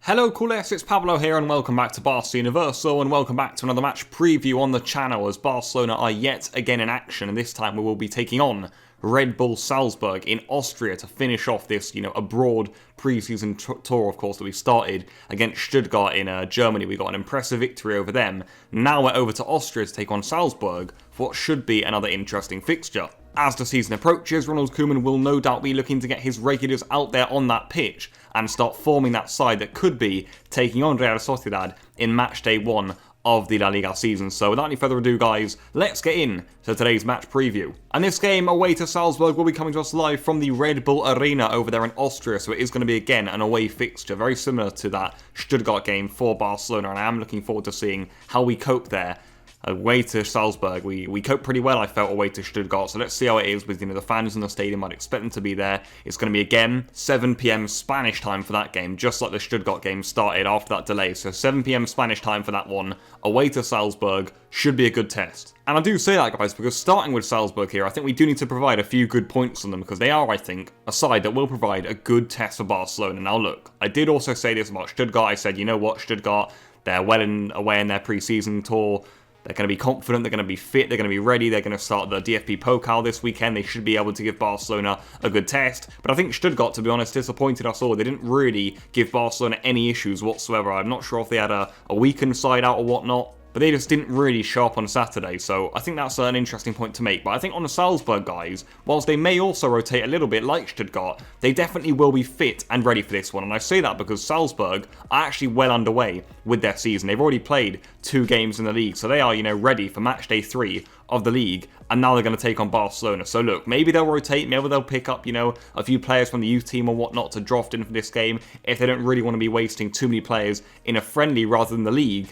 Hello Culers, it's Pablo here and welcome back to Barca Universal and welcome back to another match preview on the channel as Barcelona are yet again in action, and this time we will be taking on Red Bull Salzburg in Austria to finish off this, abroad pre-season tour, of course, that we started against Stuttgart in Germany. We got an impressive victory over them. Now we're over to Austria to take on Salzburg for what should be another interesting fixture. As the season approaches, Ronald Koeman will no doubt be looking to get his regulars out there on that pitch and start forming that side that could be taking on Real Sociedad in match day 1 of the La Liga season. So without any further ado guys, let's get in to today's match preview. And this game away to Salzburg will be coming to us live from the Red Bull Arena over there in Austria, so it is going to be again an away fixture, very similar to that Stuttgart game for Barcelona, and I am looking forward to seeing how we cope there. Away to Salzburg, we coped pretty well, I felt, away to Stuttgart, so let's see how it is with the fans in the stadium. I'd expect them to be there. It's going to be again 7 PM Spanish time for that game, just like the Stuttgart game started after that delay. So 7 PM Spanish time for that one, away to Salzburg, should be a good test. And I do say that, guys, because starting with Salzburg here, I think we do need to provide a few good points on them, because they are, I think, a side that will provide a good test for Barcelona. Now look, I did also say this about Stuttgart. I said, you know what, Stuttgart, they're well away in their pre-season tour. They're going to be confident, they're going to be fit, they're going to be ready, they're going to start the DFB Pokal this weekend. They should be able to give Barcelona a good test. But I think Stuttgart, to be honest, disappointed us all. They didn't really give Barcelona any issues whatsoever. I'm not sure if they had a weakened side out or whatnot, but they just didn't really show up on Saturday, so I think that's an interesting point to make. But I think on the Salzburg guys, whilst they may also rotate a little bit like Stuttgart, they definitely will be fit and ready for this one. And I say that because Salzburg are actually well underway with their season. They've already played 2 games in the league, so they are, ready for match day 3 of the league, and now they're going to take on Barcelona. So look, maybe they'll rotate, maybe they'll pick up, a few players from the youth team or whatnot to draft in for this game if they don't really want to be wasting too many players in a friendly rather than the league.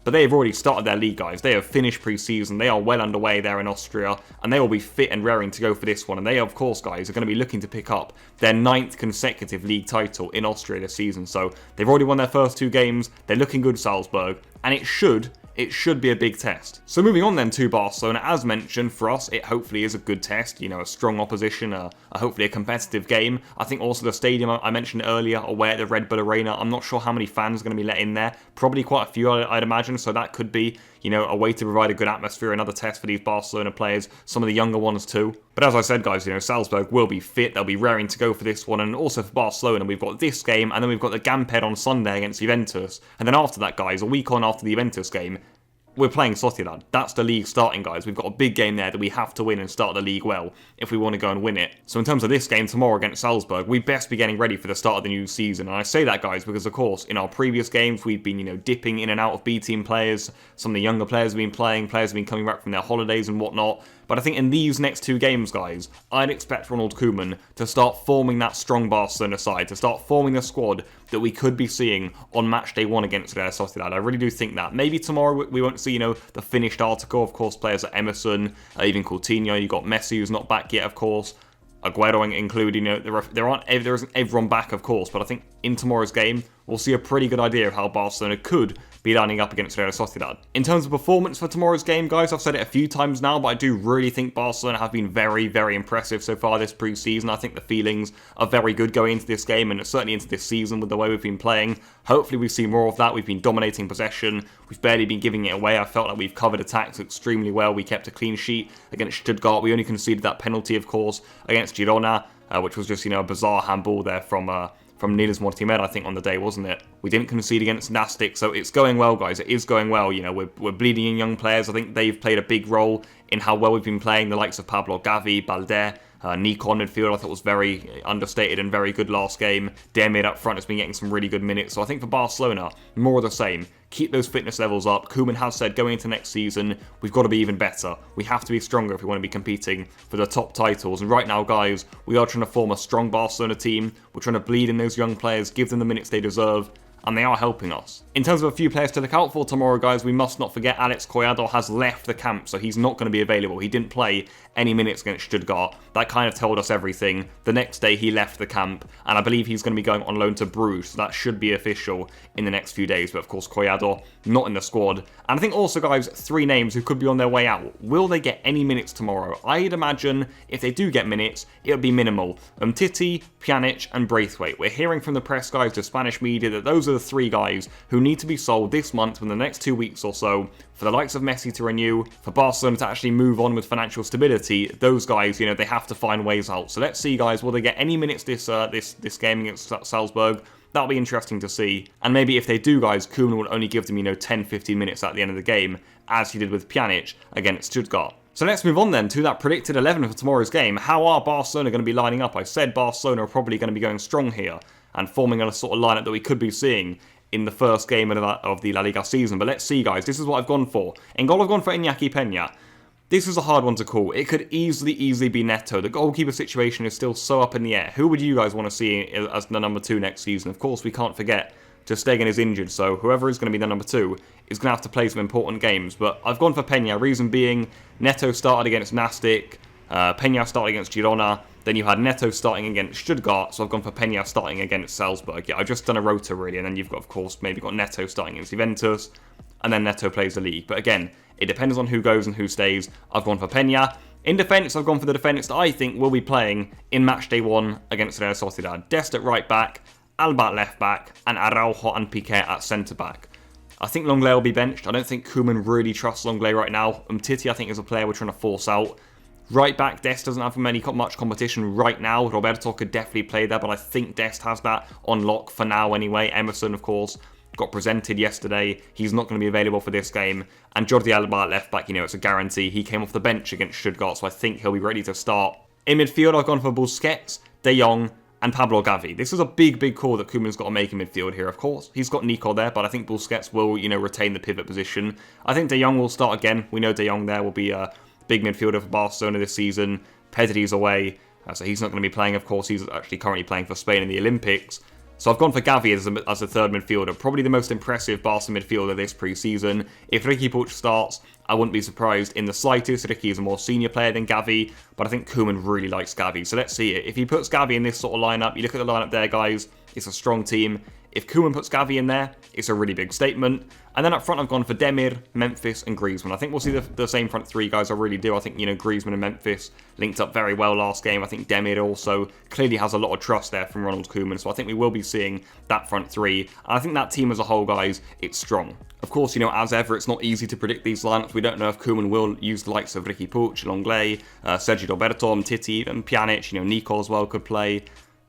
But they have already started their league, guys. They have finished pre-season. They are well underway there in Austria, and they will be fit and raring to go for this one. And they, of course, guys, are going to be looking to pick up their 9th consecutive league title in Austria this season. So they've already won their first 2 games. They're looking good, Salzburg, and it should be a big test. So moving on then to Barcelona, as mentioned, for us, it hopefully is a good test, a strong opposition, hopefully a competitive game. I think also the stadium, I mentioned earlier, away at the Red Bull Arena, I'm not sure how many fans are going to be let in there. Probably quite a few, I'd imagine, so that could be, a way to provide a good atmosphere, another test for these Barcelona players, some of the younger ones too. But as I said, guys, Salzburg will be fit, they'll be raring to go for this one, and also for Barcelona, we've got this game, and then we've got the Gamped on Sunday against Juventus, and then after that, guys, a week on after the Juventus game, we're playing Sociedad. That's the league starting, guys. We've got a big game there that we have to win and start the league well if we want to go and win it. So in terms of this game tomorrow against Salzburg, we best be getting ready for the start of the new season. And I say that, guys, because, of course, in our previous games, we've been, dipping in and out of B-team players. Some of the younger players have been playing, players have been coming back from their holidays and whatnot. But I think in these next 2 games, guys, I'd expect Ronald Koeman to start forming that strong Barcelona side, to start forming the squad that we could be seeing on match day 1 against Real Sociedad. I really do think that. Maybe tomorrow we won't see, the finished article. Of course, players like Emerson, even Coutinho. You've got Messi, who's not back yet, of course. Aguero included, there isn't everyone back, of course, but I think in tomorrow's game, we'll see a pretty good idea of how Barcelona could be lining up against Real Sociedad. In terms of performance for tomorrow's game, guys, I've said it a few times now, but I do really think Barcelona have been very, very impressive so far this pre-season. I think the feelings are very good going into this game, and certainly into this season with the way we've been playing. Hopefully we see more of that. We've been dominating possession. We've barely been giving it away. I felt like we've covered attacks extremely well. We kept a clean sheet against Stuttgart. We only conceded that penalty, of course, against Girona, which was just, a bizarre handball there from Niels Mortimer, I think, on the day, wasn't it? We didn't concede against Nastic, so it's going well, guys. It is going well. We're bleeding in young players. I think they've played a big role in how well we've been playing. The likes of Pablo, Gavi, Balde, Nico on midfield, I thought was very understated and very good last game. Demir up front has been getting some really good minutes. So I think for Barcelona, more of the same. Keep those fitness levels up. Koeman has said going into next season, we've got to be even better. We have to be stronger if we want to be competing for the top titles. And right now, guys, we are trying to form a strong Barcelona team. We're trying to bleed in those young players, give them the minutes they deserve, and they are helping us. In terms of a few players to look out for tomorrow, guys, we must not forget Alex Collado has left the camp, so he's not going to be available. He didn't play any minutes against Stuttgart. That kind of told us everything. The next day he left the camp, and I believe he's going to be going on loan to Bruges, so that should be official in the next few days. But of course, Collado not in the squad. And I think also, guys, 3 names who could be on their way out. Will they get any minutes tomorrow? I'd imagine if they do get minutes, it would be minimal. Titi, Pjanic, and Braithwaite. We're hearing from the press guys to Spanish media that those are the 3 guys who need to be sold this month, in the next 2 weeks or so, for the likes of Messi to renew, for Barcelona to actually move on with financial stability. Those guys, they have to find ways out. So let's see, guys, will they get any minutes this game against Salzburg? That'll be interesting to see. And maybe if they do, guys, Koeman will only give them, 10-15 minutes at the end of the game, as he did with Pjanic against Stuttgart. So let's move on then to that predicted 11 for tomorrow's game. How are Barcelona going to be lining up? I said Barcelona are probably going to be going strong here and forming a sort of lineup that we could be seeing in the first game of the La Liga season. But let's see, guys. This is what I've gone for. In goal, I've gone for Iñaki Peña. This is a hard one to call. It could easily be Neto. The goalkeeper situation is still so up in the air. Who would you guys want to see as the number 2 next season? Of course, we can't forget Ter Stegen is injured, so whoever is going to be the number 2 is going to have to play some important games. But I've gone for Peña. Reason being, Neto started against Nastic, Peña started against Girona, then you had Neto starting against Stuttgart, so I've gone for Peña starting against Salzburg. Yeah, I've just done a rota, really, and then you've got, of course, maybe got Neto starting against Juventus, and then Neto plays the league. But again, it depends on who goes and who stays. I've gone for Peña. In defence, I've gone for the defence that I think will be playing in match day 1 against Real Sociedad. Dest at right back, Alba at left back, and Araujo and Piqué at centre back. I think Longley will be benched. I don't think Koeman really trusts Longley right now. Titi, I think, is a player we're trying to force out. Right back, Dest doesn't have much competition right now. Roberto could definitely play there, but I think Dest has that on lock for now anyway. Emerson, of course, got presented yesterday. He's not going to be available for this game. And Jordi Alba at left back, it's a guarantee. He came off the bench against Stuttgart, so I think he'll be ready to start. In midfield, I've gone for Busquets, De Jong, and Pablo Gavi. This is a big call that Koeman's got to make in midfield here, of course. He's got Nico there, but I think Busquets will, retain the pivot position. I think De Jong will start again. We know De Jong there will be a big midfielder for Barcelona this season. Pedri's away, so he's not going to be playing, of course. He's actually currently playing for Spain in the Olympics. So I've gone for Gavi as a third midfielder. Probably the most impressive Barca midfielder this pre-season. If Riqui Puig starts, I wouldn't be surprised in the slightest. Riqui is a more senior player than Gavi, but I think Koeman really likes Gavi. So let's see it. If he puts Gavi in this sort of lineup, you look at the lineup there, guys, it's a strong team. If Koeman puts Gavi in there, it's a really big statement. And then up front, I've gone for Demir, Memphis, and Griezmann. I think we'll see the same front 3, guys. I really do. I think, Griezmann and Memphis linked up very well last game. I think Demir also clearly has a lot of trust there from Ronald Koeman. So I think we will be seeing that front 3. And I think that team as a whole, guys, it's strong. Of course, as ever, it's not easy to predict these lineups. We don't know if Koeman will use the likes of Riqui Puig, Longley, Sergio Roberto, Titi, even Pjanic. Nico as well could play.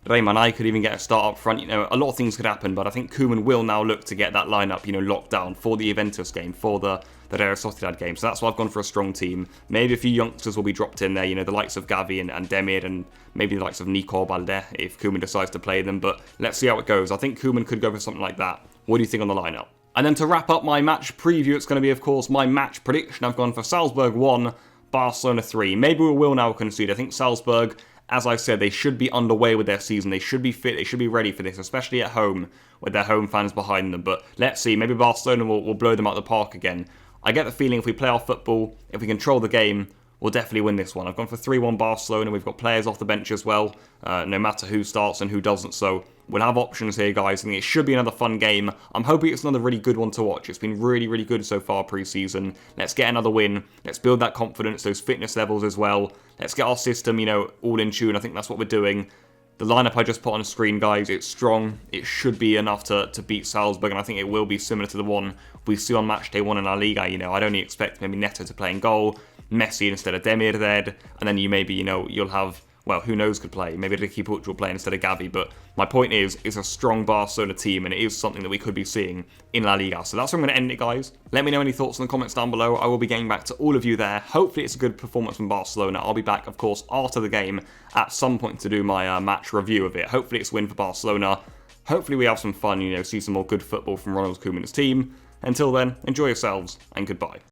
Rayman I could even get a start up front. A lot of things could happen, but I think Koeman will now look to get that lineup, locked down for the Juventus game, for the Real Sociedad game. So that's why I've gone for a strong team. Maybe a few youngsters will be dropped in there, the likes of Gavi and Demir, and maybe the likes of Nico Balde if Koeman decides to play them. But let's see how it goes. I think Koeman could go for something like that. What do you think on the lineup? And then to wrap up my match preview, it's going to be, of course, my match prediction. I've gone for Salzburg 1, Barcelona 3. Maybe we will now concede. I think Salzburg, as I said, they should be underway with their season. They should be fit. They should be ready for this, especially at home with their home fans behind them. But let's see. Maybe Barcelona will blow them out the park again. I get the feeling if we play our football, if we control the game, we'll definitely win this one. I've gone for 3-1 Barcelona. We've got players off the bench as well, no matter who starts and who doesn't. So we'll have options here, guys. I think it should be another fun game. I'm hoping it's another really good one to watch. It's been really good so far pre-season. Let's get another win. Let's build that confidence, those fitness levels as well. Let's get our system, all in tune. I think that's what we're doing. The lineup I just put on the screen, guys, it's strong. It should be enough to beat Salzburg, and I think it will be similar to the one we see on match day 1 in La Liga. I'd only expect maybe Neto to play in goal, Messi instead of Demir there, and then you'll have, well, who knows could play. Maybe Riqui Puig will play instead of Gavi, but my point is, it's a strong Barcelona team, and it is something that we could be seeing in La Liga. So that's where I'm going to end it, guys. Let me know any thoughts in the comments down below. I will be getting back to all of you there. Hopefully it's a good performance from Barcelona. I'll be back, of course, after the game at some point to do my match review of it. Hopefully it's a win for Barcelona. Hopefully we have some fun, see some more good football from Ronald Koeman's team. Until then, enjoy yourselves, and goodbye.